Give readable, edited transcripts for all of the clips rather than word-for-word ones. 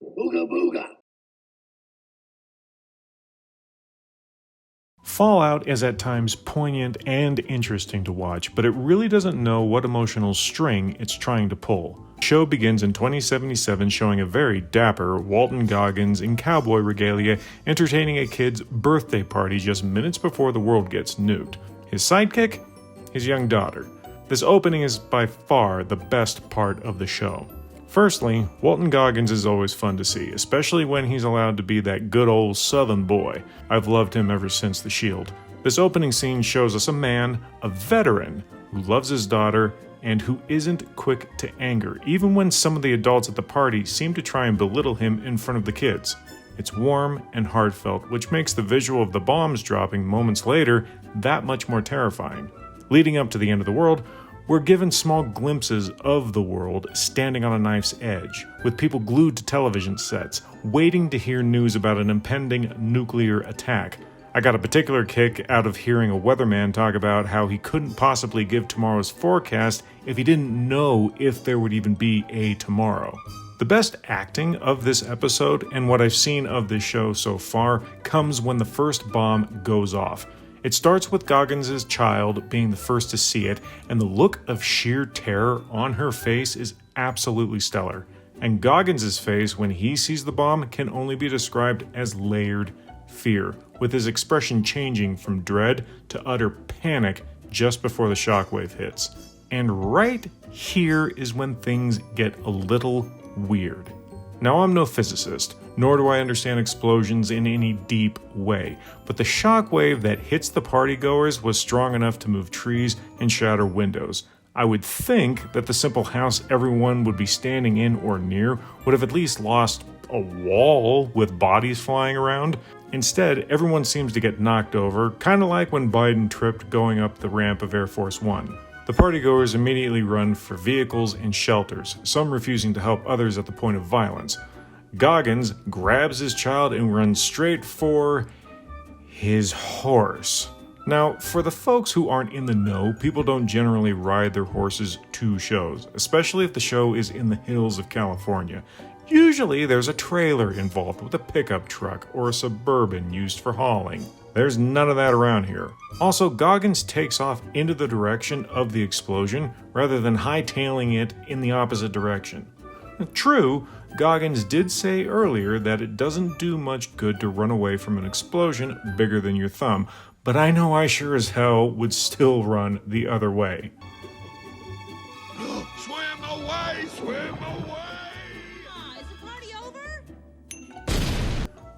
Booga booga. Fallout is at times poignant and interesting to watch, but it really doesn't know what emotional string it's trying to pull. The show begins in 2077 showing a very dapper Walton Goggins in cowboy regalia entertaining a kid's birthday party just minutes before the world gets nuked. His sidekick? His young daughter. This opening is by far the best part of the show. Firstly, Walton Goggins is always fun to see, especially when he's allowed to be that good old southern boy. I've loved him ever since The Shield. This opening scene shows us a man, a veteran, who loves his daughter and who isn't quick to anger, even when some of the adults at the party seem to try and belittle him in front of the kids. It's warm and heartfelt, which makes the visual of the bombs dropping moments later that much more terrifying. Leading up to the end of the world, we're given small glimpses of the world standing on a knife's edge, with people glued to television sets, waiting to hear news about an impending nuclear attack. I got a particular kick out of hearing a weatherman talk about how he couldn't possibly give tomorrow's forecast if he didn't know if there would even be a tomorrow. The best acting of this episode, and what I've seen of this show so far, comes when the first bomb goes off. It starts with Goggins' child being the first to see it, and the look of sheer terror on her face is absolutely stellar. And Goggins' face when he sees the bomb can only be described as layered fear, with his expression changing from dread to utter panic just before the shockwave hits. And right here is when things get a little weird. Now, I'm no physicist, nor do I understand explosions in any deep way, but the shockwave that hits the partygoers was strong enough to move trees and shatter windows. I would think that the simple house everyone would be standing in or near would have at least lost a wall with bodies flying around. Instead, everyone seems to get knocked over, kind of like when Biden tripped going up the ramp of Air Force One. The partygoers immediately run for vehicles and shelters, some refusing to help others at the point of violence. Goggins grabs his child and runs straight for his horse. Now, for the folks who aren't in the know, people don't generally ride their horses to shows, especially if the show is in the hills of California. Usually there's a trailer involved with a pickup truck or a Suburban used for hauling. There's none of that around here. Also, Goggins takes off into the direction of the explosion rather than hightailing it in the opposite direction. True, Goggins did say earlier that it doesn't do much good to run away from an explosion bigger than your thumb, but I know I sure as hell would still run the other way. Swim away, swim away! Is the party over?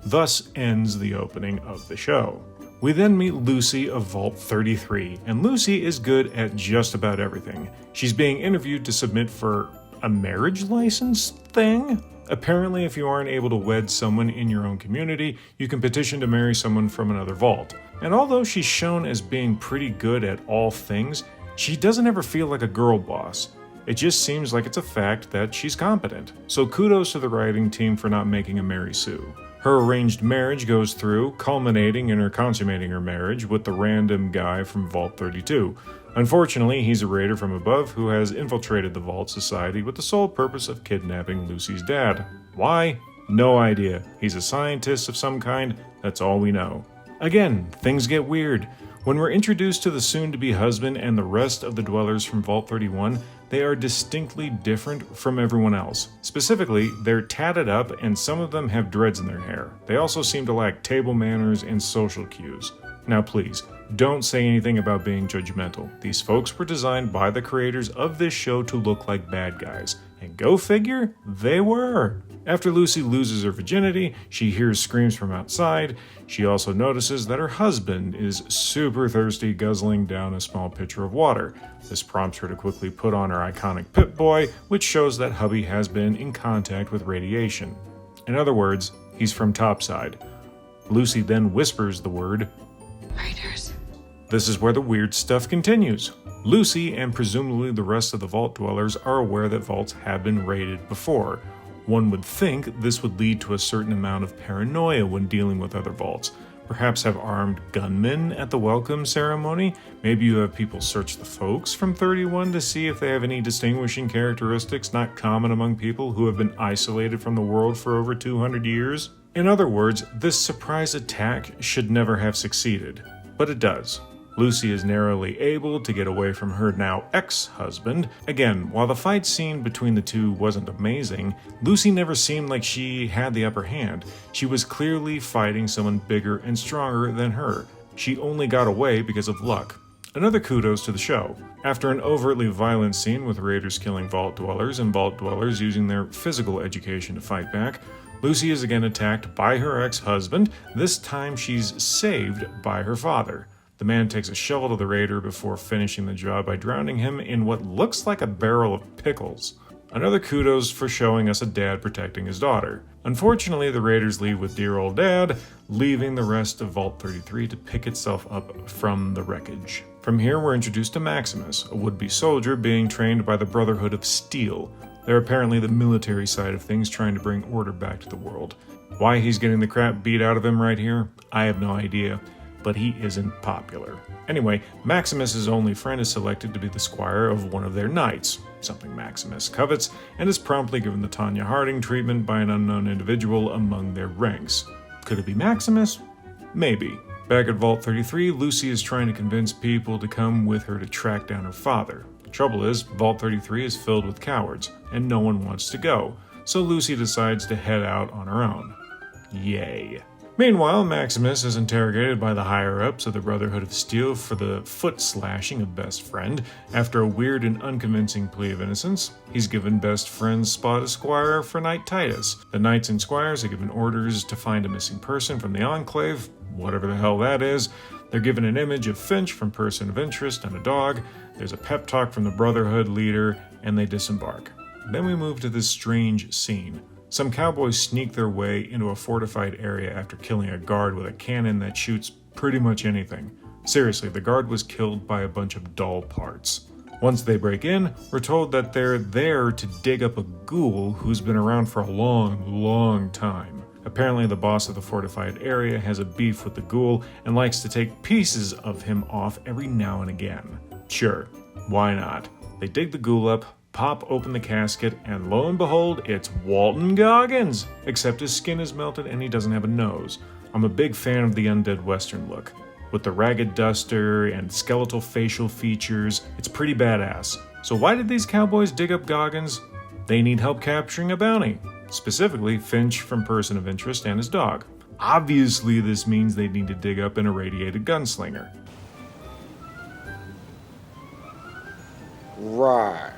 Thus ends the opening of the show. We then meet Lucy of Vault 33, and Lucy is good at just about everything. She's being interviewed to submit for a marriage license thing? Apparently, if you aren't able to wed someone in your own community, you can petition to marry someone from another vault. And although she's shown as being pretty good at all things, she doesn't ever feel like a girl boss. It just seems like it's a fact that she's competent. So kudos to the writing team for not making a Mary Sue. Her arranged marriage goes through, culminating in her consummating her marriage with the random guy from Vault 32. Unfortunately, he's a raider from above who has infiltrated the Vault Society with the sole purpose of kidnapping Lucy's dad. Why? No idea. He's a scientist of some kind, that's all we know. Again, things get weird. When we're introduced to the soon-to-be husband and the rest of the dwellers from Vault 31, they are distinctly different from everyone else. Specifically, they're tatted up and some of them have dreads in their hair. They also seem to lack table manners and social cues. Now please, don't say anything about being judgmental. These folks were designed by the creators of this show to look like bad guys. And go figure, they were. After Lucy loses her virginity, she hears screams from outside. She also notices that her husband is super thirsty, guzzling down a small pitcher of water. This prompts her to quickly put on her iconic Pip-Boy, which shows that hubby has been in contact with radiation. In other words, he's from topside. Lucy then whispers the word, Raiders. This is where the weird stuff continues. Lucy and presumably the rest of the Vault dwellers are aware that vaults have been raided before. One would think this would lead to a certain amount of paranoia when dealing with other vaults, Perhaps have armed gunmen at the welcome ceremony? Maybe you have people search the folks from 31 to see if they have any distinguishing characteristics not common among people who have been isolated from the world for over 200 years? In other words, this surprise attack should never have succeeded, but it does. Lucy is narrowly able to get away from her now ex-husband. Again, while the fight scene between the two wasn't amazing, Lucy never seemed like she had the upper hand. She was clearly fighting someone bigger and stronger than her. She only got away because of luck. Another kudos to the show. After an overtly violent scene with raiders killing vault dwellers and vault dwellers using their physical education to fight back, Lucy is again attacked by her ex-husband. This time she's saved by her father. The man takes a shovel to the raider before finishing the job by drowning him in what looks like a barrel of pickles. Another kudos for showing us a dad protecting his daughter. Unfortunately, the raiders leave with dear old dad, leaving the rest of Vault 33 to pick itself up from the wreckage. From here, we're introduced to Maximus, a would-be soldier being trained by the Brotherhood of Steel. They're apparently the military side of things trying to bring order back to the world. Why he's getting the crap beat out of him right here, I have no idea. But he isn't popular. Anyway, Maximus's only friend is selected to be the squire of one of their knights, something Maximus covets, and is promptly given the Tanya Harding treatment by an unknown individual among their ranks. Could it be Maximus? Maybe. Back at Vault 33, Lucy is trying to convince people to come with her to track down her father. The trouble is, Vault 33 is filled with cowards, and no one wants to go, so Lucy decides to head out on her own. Yay. Meanwhile, Maximus is interrogated by the higher-ups of the Brotherhood of Steel for the foot-slashing of Best Friend. After a weird and unconvincing plea of innocence, he's given Best Friend's spot as squire for Knight Titus. The knights and squires are given orders to find a missing person from the Enclave, whatever the hell that is. They're given an image of Finch from Person of Interest and a dog. There's a pep talk from the Brotherhood leader, and they disembark. Then we move to this strange scene. Some cowboys sneak their way into a fortified area after killing a guard with a cannon that shoots pretty much anything. Seriously, the guard was killed by a bunch of doll parts. Once they break in, we're told that they're there to dig up a ghoul who's been around for a long time. Apparently, the boss of the fortified area has a beef with the ghoul and likes to take pieces of him off every now and again. Sure, why not? They dig the ghoul up, pop open the casket, and lo and behold, it's Walton Goggins! Except his skin is melted and he doesn't have a nose. I'm a big fan of the undead western look. With the ragged duster and skeletal facial features, it's pretty badass. So why did these cowboys dig up Goggins? They need help capturing a bounty. Specifically, Finch from Person of Interest and his dog. Obviously, this means they need to dig up an irradiated gunslinger. Right.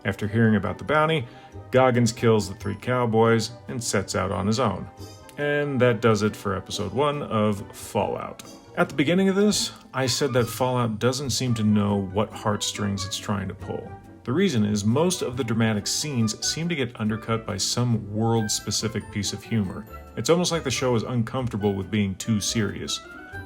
After hearing about the bounty, Goggins kills the 3 cowboys and sets out on his own. And that does it for episode 1 of Fallout. At the beginning of this, I said that Fallout doesn't seem to know what heartstrings it's trying to pull. The reason is most of the dramatic scenes seem to get undercut by some world-specific piece of humor. It's almost like the show is uncomfortable with being too serious.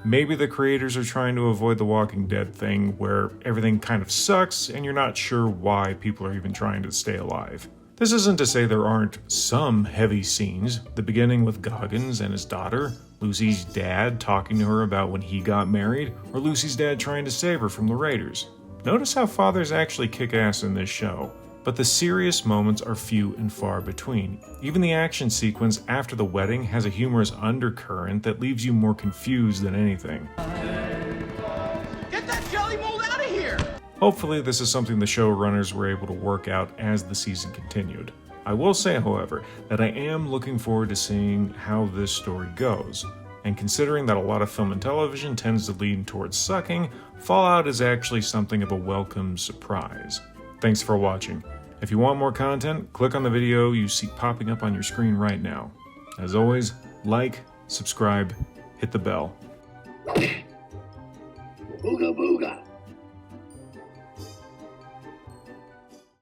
Maybe the creators are trying to avoid the Walking Dead thing where everything kind of sucks and you're not sure why people are even trying to stay alive. This isn't to say there aren't some heavy scenes, the beginning with Goggins and his daughter, Lucy's dad talking to her about when he got married, or Lucy's dad trying to save her from the raiders. Notice how fathers actually kick ass in this show, but the serious moments are few and far between. Even the action sequence after the wedding has a humorous undercurrent that leaves you more confused than anything. Get that jelly mold out of here! Hopefully this is something the showrunners were able to work out as the season continued. I will say, however, that I am looking forward to seeing how this story goes. And considering that a lot of film and television tends to lean towards sucking, Fallout is actually something of a welcome surprise. Thanks for watching. If you want more content, click on the video you see popping up on your screen right now. As always, like, subscribe, hit the bell. Booga booga.